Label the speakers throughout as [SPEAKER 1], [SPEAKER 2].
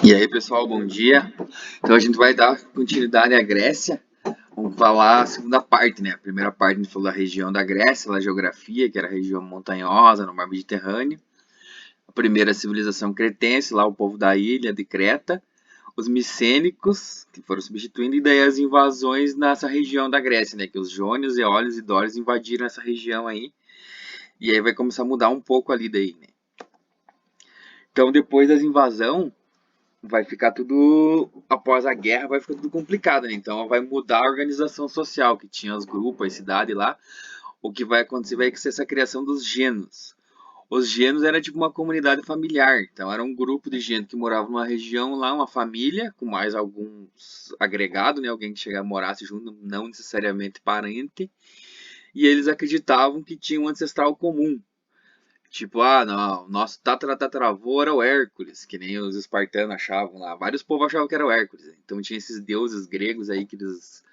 [SPEAKER 1] E aí, pessoal, bom dia. Então a gente vai dar continuidade à Grécia. Vamos falar a segunda parte, né? A primeira parte a gente falou da região da Grécia, da geografia, que era a região montanhosa, no mar Mediterrâneo. A primeira civilização cretense, lá o povo da ilha de Creta. Os micênicos, que foram substituindo, e daí as invasões nessa região da Grécia, né? Que os jônios, eólios e dórios invadiram essa região aí. E aí vai começar a mudar um pouco ali daí, né? Então depois das invasões vai ficar tudo, após a guerra, vai ficar tudo complicado, né? Então vai mudar a organização social, que tinha os grupos, a cidade lá. O que vai acontecer vai ser essa criação dos genos. Os genos era tipo uma comunidade familiar, então era um grupo de gente que morava numa região lá, uma família, com mais alguns agregados, né? Alguém que chegava a morar junto, não necessariamente parente. E eles acreditavam que tinha um ancestral comum. Tipo, não, nosso tataravô era o Hércules, que nem os espartanos achavam lá. Vários povos achavam que era o Hércules. Então tinha esses deuses gregos aí que eles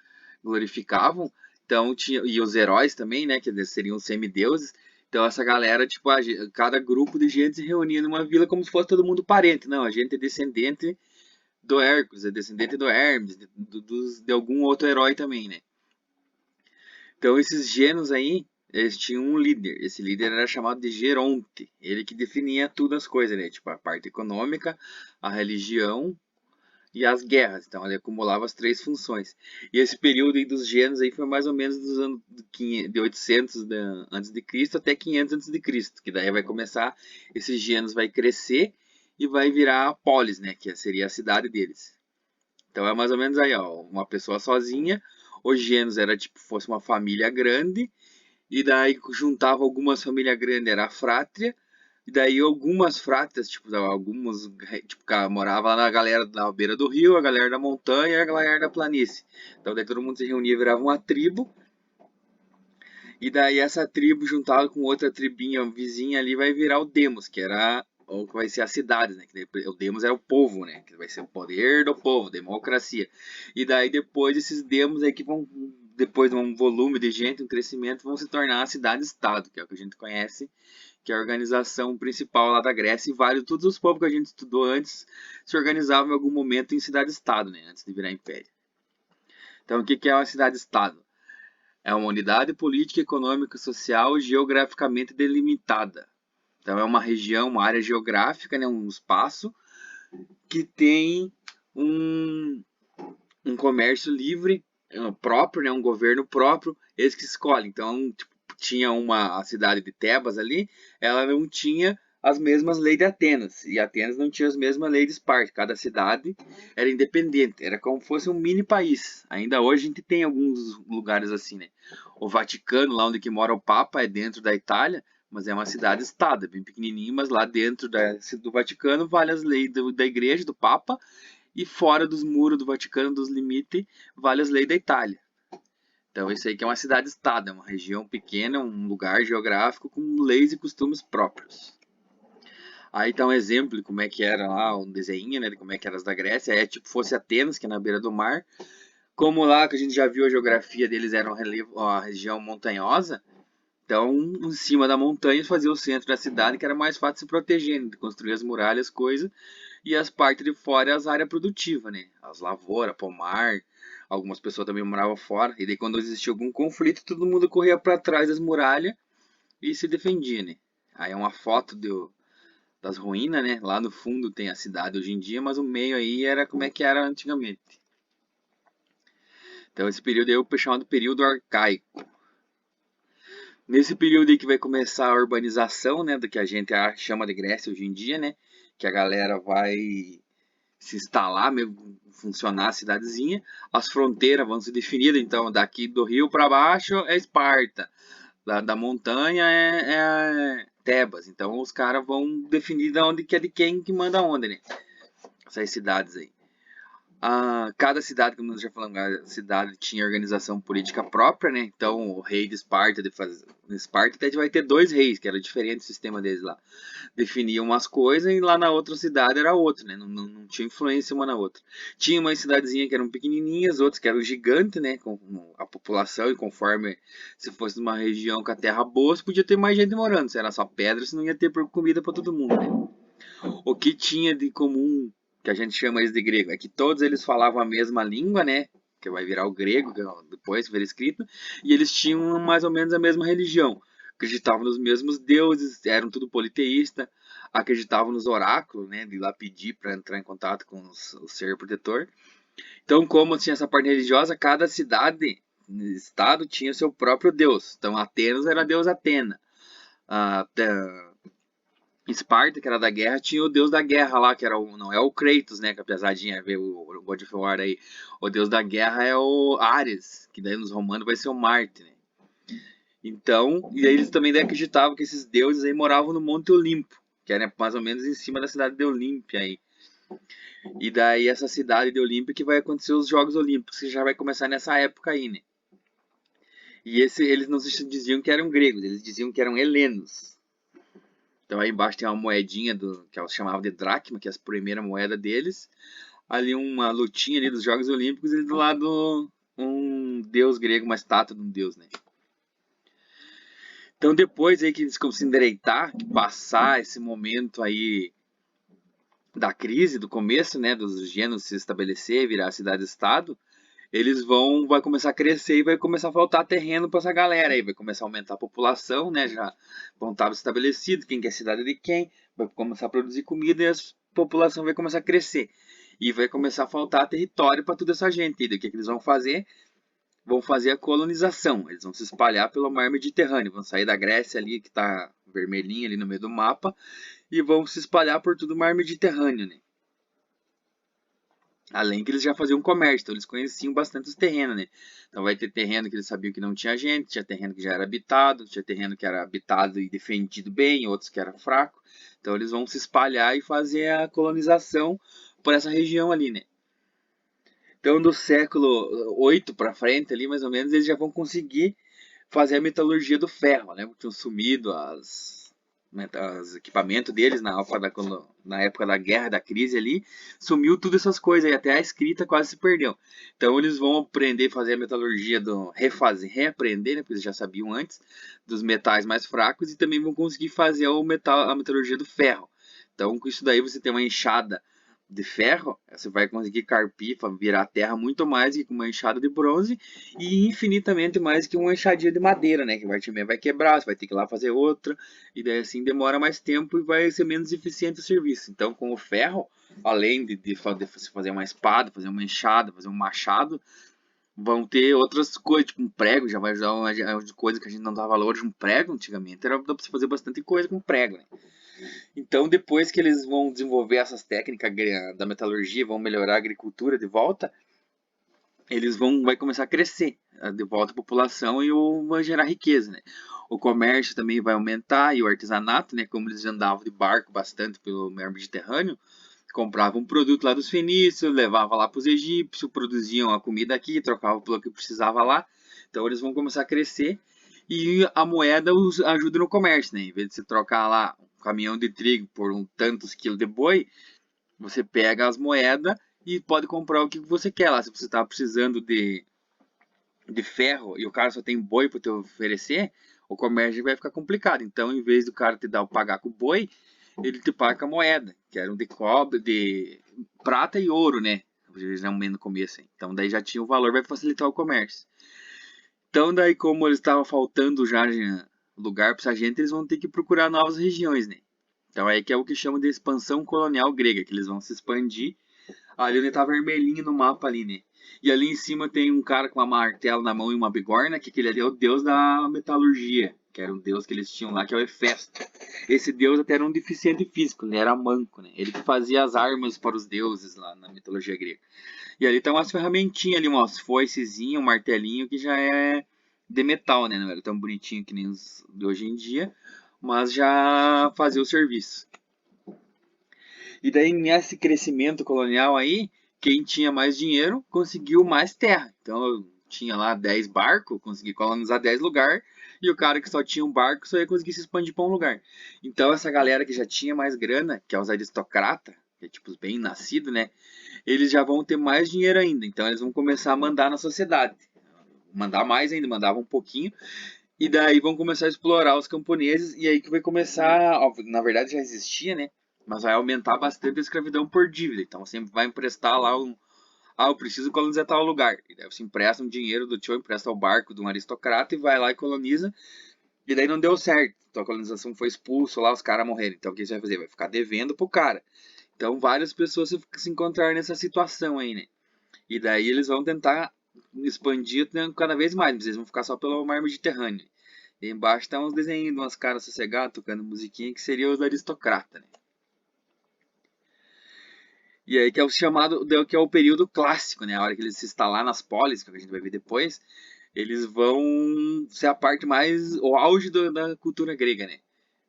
[SPEAKER 1] glorificavam. Então tinha, e os heróis também, né, que eles seriam semideuses. Então essa galera, tipo, cada grupo de gente se reunia numa vila como se fosse todo mundo parente. Não, a gente é descendente do Hércules, é descendente do Hermes, de algum outro herói também, né? Então esses genos aí, eles tinham um líder. Esse líder era chamado de Geronte. Ele que definia tudo as coisas, né? Tipo a parte econômica, a religião e as guerras. Então ele acumulava as três funções. E esse período aí dos genos aí foi mais ou menos dos anos de 800 antes de Cristo até 500 antes de Cristo, que daí vai começar, esses genos vai crescer e vai virar a polis, né? Que seria a cidade deles. Então é mais ou menos aí, ó, uma pessoa sozinha. Os genos era tipo fosse uma família grande e daí juntava algumas famílias grandes, era a frátria. E daí algumas frátrias, tipo, alguns, tipo, morava lá na galera da beira do rio, a galera da montanha e a galera da planície. Então daí todo mundo se reunia, virava uma tribo. E daí essa tribo juntava com outra tribinha vizinha ali vai virar o Demos, que era ou que vai ser a cidade, né? Que o Demos é o povo, né? Que vai ser o poder do povo, democracia. E daí depois esses Demos aí que vão, depois de um volume de gente, um crescimento, vão se tornar a cidade-estado, que é o que a gente conhece, que é a organização principal lá da Grécia. E vários, todos os povos que a gente estudou antes se organizavam em algum momento em cidade-estado, né? Antes de virar império. Então o que é uma cidade-estado? É uma unidade política, econômica, social geograficamente delimitada. Então é uma região, uma área geográfica, né, um espaço que tem um, um comércio livre próprio, né, um governo próprio, eles que escolhem. Então tipo, tinha a cidade de Tebas ali, ela não tinha as mesmas leis de Atenas, e Atenas não tinha as mesmas leis de Esparta. Cada cidade era independente, era como se fosse um mini país. Ainda hoje a gente tem alguns lugares assim, né? O Vaticano, lá onde que mora o Papa, é dentro da Itália, mas é uma cidade-estado, é bem pequenininho, mas lá dentro do Vaticano vale as leis da igreja, do Papa, e fora dos muros do Vaticano, dos limites, vale as leis da Itália. Então isso aí que é uma cidade-estado, é uma região pequena, um lugar geográfico com leis e costumes próprios. Aí tá um exemplo de como é que era lá, um desenho, né, de como é que era as da Grécia. É tipo fosse Atenas, que é na beira do mar. Como lá, que a gente já viu a geografia deles, era uma região montanhosa. Então, em cima da montanha fazia o centro da cidade, que era mais fácil se proteger, né, de construir as muralhas, coisas. E as partes de fora, as áreas produtivas, né? As lavouras, pomar. Algumas pessoas também moravam fora. E daí, quando existia algum conflito, todo mundo corria para trás das muralhas e se defendia, né? Aí é uma foto das ruínas, né? Lá no fundo tem a cidade hoje em dia, mas o meio aí era como é que era antigamente. Então esse período aí é o chamado período arcaico. Nesse período aí que vai começar a urbanização, né? Do que a gente chama de Grécia hoje em dia, né? Que a galera vai se instalar, mesmo funcionar a cidadezinha. As fronteiras vão ser definidas, então daqui do rio para baixo é Esparta, da montanha é Tebas. Então os caras vão definir de onde que é de quem que manda onde, né? Essas cidades aí. Cada cidade, como nós já falamos, a cidade tinha organização política própria, né? Então o rei de Esparta, Esparta até vai ter dois reis, que era diferente o sistema deles lá. Definiam umas coisas e lá na outra cidade era outra, né? Não tinha influência uma na outra. Tinha umas cidadezinhas que eram pequenininhas, outras que eram gigantes, né? Com a população e conforme se fosse numa região com a terra boa, você podia ter mais gente morando. Se era só pedra, você não ia ter comida para todo mundo, né? O que tinha de comum que a gente chama eles de grego, é que todos eles falavam a mesma língua, né? Que vai virar o grego, depois que vira escrito, e eles tinham mais ou menos a mesma religião. Acreditavam nos mesmos deuses, eram tudo politeísta, acreditavam nos oráculos, né? De ir lá pedir para entrar em contato com o ser protetor. Então, como tinha essa parte religiosa, cada cidade, estado, tinha seu próprio deus. Então, Atenas era a deusa Atena. A Esparta, que era da guerra, tinha o deus da guerra lá, que era não é o Kratos, né, que apesar de ver o God of War aí, o deus da guerra é o Ares, que daí nos romanos vai ser o Marte, né? Então, e aí eles também acreditavam que esses deuses aí moravam no Monte Olimpo, que era mais ou menos em cima da cidade de Olímpia aí. E daí essa cidade de Olímpia que vai acontecer os Jogos Olímpicos, que já vai começar nessa época aí, né? E eles não diziam que eram gregos, eles diziam que eram helenos. Então aí embaixo tem uma moedinha que elas chamavam de dracma, que é a primeira moeda deles. Ali uma lutinha ali dos Jogos Olímpicos e do lado um deus grego, uma estátua de um deus, né? Então depois aí que eles conseguem endireitar, passar esse momento aí da crise, do começo, né, dos gêneros se estabelecer, virar cidade-estado, eles vai começar a crescer e vai começar a faltar terreno para essa galera aí, vai começar a aumentar a população, né, já vão estar estabelecidos, quem quer cidade de quem, vai começar a produzir comida e a população vai começar a crescer. E vai começar a faltar território para toda essa gente. E daí o que eles vão fazer? Vão fazer a colonização. Eles vão se espalhar pelo mar Mediterrâneo, vão sair da Grécia ali, que está vermelhinha ali no meio do mapa, e vão se espalhar por todo o mar Mediterrâneo, né? Além que eles já faziam comércio, então eles conheciam bastante os terrenos, né? Então vai ter terreno que eles sabiam que não tinha gente, tinha terreno que já era habitado, tinha terreno que era habitado e defendido bem, outros que era fraco. Então eles vão se espalhar e fazer a colonização por essa região ali, né? Então do século 8 para frente ali, mais ou menos, eles já vão conseguir fazer a metalurgia do ferro, né? Tinham sumido os equipamentos deles na época da guerra, da crise ali, sumiu tudo essas coisas e até a escrita quase se perdeu. Então eles vão aprender a fazer a metalurgia reaprender, né, porque eles já sabiam antes, dos metais mais fracos e também vão conseguir fazer a metalurgia do ferro. Então com isso daí você tem uma enxada de ferro, você vai conseguir carpir, virar terra muito mais que com uma enxada de bronze e infinitamente mais que uma enxadinha de madeira, né? Que vai quebrar, você vai ter que ir lá fazer outra, e daí assim demora mais tempo e vai ser menos eficiente o serviço. Então, com o ferro, além de fazer uma espada, fazer uma enxada, fazer um machado, vão ter outras coisas, tipo um prego, já vai ajudar uma coisa que a gente não dava valor de um prego antigamente, dá pra você fazer bastante coisa com prego, né? Então, depois que eles vão desenvolver essas técnicas da metalurgia, vão melhorar a agricultura de volta, vai começar a crescer de volta a população e vai gerar riqueza, né? O comércio também vai aumentar e o artesanato, né? Como eles andavam de barco bastante pelo mar Mediterrâneo, compravam um produto lá dos fenícios, levavam lá para os egípcios, produziam a comida aqui, trocavam pelo que precisava lá. Então eles vão começar a crescer e a moeda os ajuda no comércio, né? Em vez de você trocar lá um caminhão de trigo por tantos quilos de boi, você pega as moedas e pode comprar o que você quer lá. Se você está precisando de ferro e o cara só tem boi para te oferecer, o comércio vai ficar complicado. Então, em vez do cara pagar com boi, ele te paga com a moeda, que eram de cobre, de prata e ouro, né? No começo. Então, daí já tinha o valor, vai facilitar o comércio. Então, daí, como eles estavam faltando já lugar para essa gente, eles vão ter que procurar novas regiões, né? Então, aí que é o que chamam de expansão colonial grega, que eles vão se expandir. Ali onde tá vermelhinho no mapa ali, né? E ali em cima tem um cara com uma martelo na mão e uma bigorna, que aquele ali é o deus da metalurgia, que era um deus que eles tinham lá, que é o Hefesto. Esse deus até era um deficiente físico, ele era manco, né? Ele que fazia as armas para os deuses lá na mitologia grega. E ali tá umas ferramentinhas ali, umas foicezinhas, um martelinho que já é de metal, né? Não era tão bonitinho que nem os de hoje em dia, mas já fazia o serviço. E daí, nesse crescimento colonial aí, quem tinha mais dinheiro conseguiu mais terra. Então, eu tinha lá 10 barcos, consegui colonizar 10 lugares, e o cara que só tinha um barco só ia conseguir se expandir para um lugar. Então, essa galera que já tinha mais grana, que é os aristocratas, que é tipo os bem nascidos, né? Eles já vão ter mais dinheiro ainda. Então, eles vão começar a mandar na sociedade. Mandar mais ainda, mandava um pouquinho. E daí vão começar a explorar os camponeses, e aí que vai começar, ó, na verdade já existia, né? mas vai aumentar bastante a escravidão por dívida. Então sempre vai emprestar lá um. Ah, eu preciso colonizar tal lugar. E daí você empresta um dinheiro do tio, empresta o barco de um aristocrata e vai lá e coloniza. E daí não deu certo. Então a colonização foi expulso lá, os caras morreram. Então o que você vai fazer? Vai ficar devendo pro cara. Então várias pessoas se encontraram nessa situação aí, né? E daí eles vão tentar expandir cada vez mais, mas eles vão ficar só pelo mar Mediterrâneo. E embaixo tá uns desenhos de umas caras sossegadas, tocando musiquinha, que seria os aristocratas, né? E aí que é o chamado, que é o período clássico, né? A hora que eles se instalar nas polis, que a gente vai ver depois, eles vão ser a parte mais, o auge da cultura grega, né?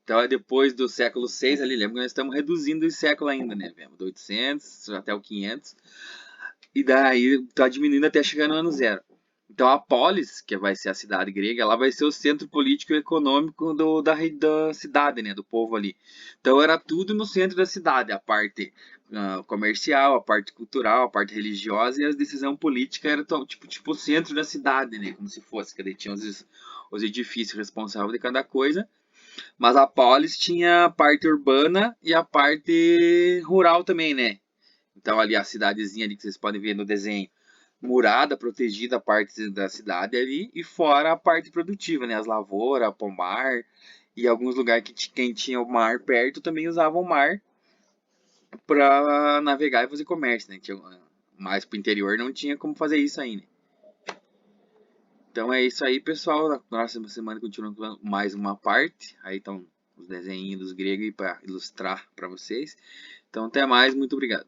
[SPEAKER 1] Então é depois do século 6 ali, lembra que nós estamos reduzindo esse século ainda, né? Do 800 até o 500. E daí tá diminuindo até chegar no ano zero. Então a polis, que vai ser a cidade grega, ela vai ser o centro político e econômico da cidade, né, do povo ali. Então era tudo no centro da cidade, a parte comercial, a parte cultural, a parte religiosa e a decisão política era tipo o centro da cidade, né, como se fosse, que daí tinha os edifícios responsáveis de cada coisa. Mas a polis tinha a parte urbana e a parte rural também, né? Então ali a cidadezinha ali que vocês podem ver no desenho, murada, protegida a parte da cidade ali e fora a parte produtiva, né? As lavouras, pomar e alguns lugares que quem tinha o mar perto também usava o mar para navegar e fazer comércio, né? Mais pro interior não tinha como fazer isso ainda. Então é isso aí, pessoal. Na próxima semana continuamos com mais uma parte. Aí estão os desenhos dos gregos para ilustrar para vocês. Então até mais, muito obrigado.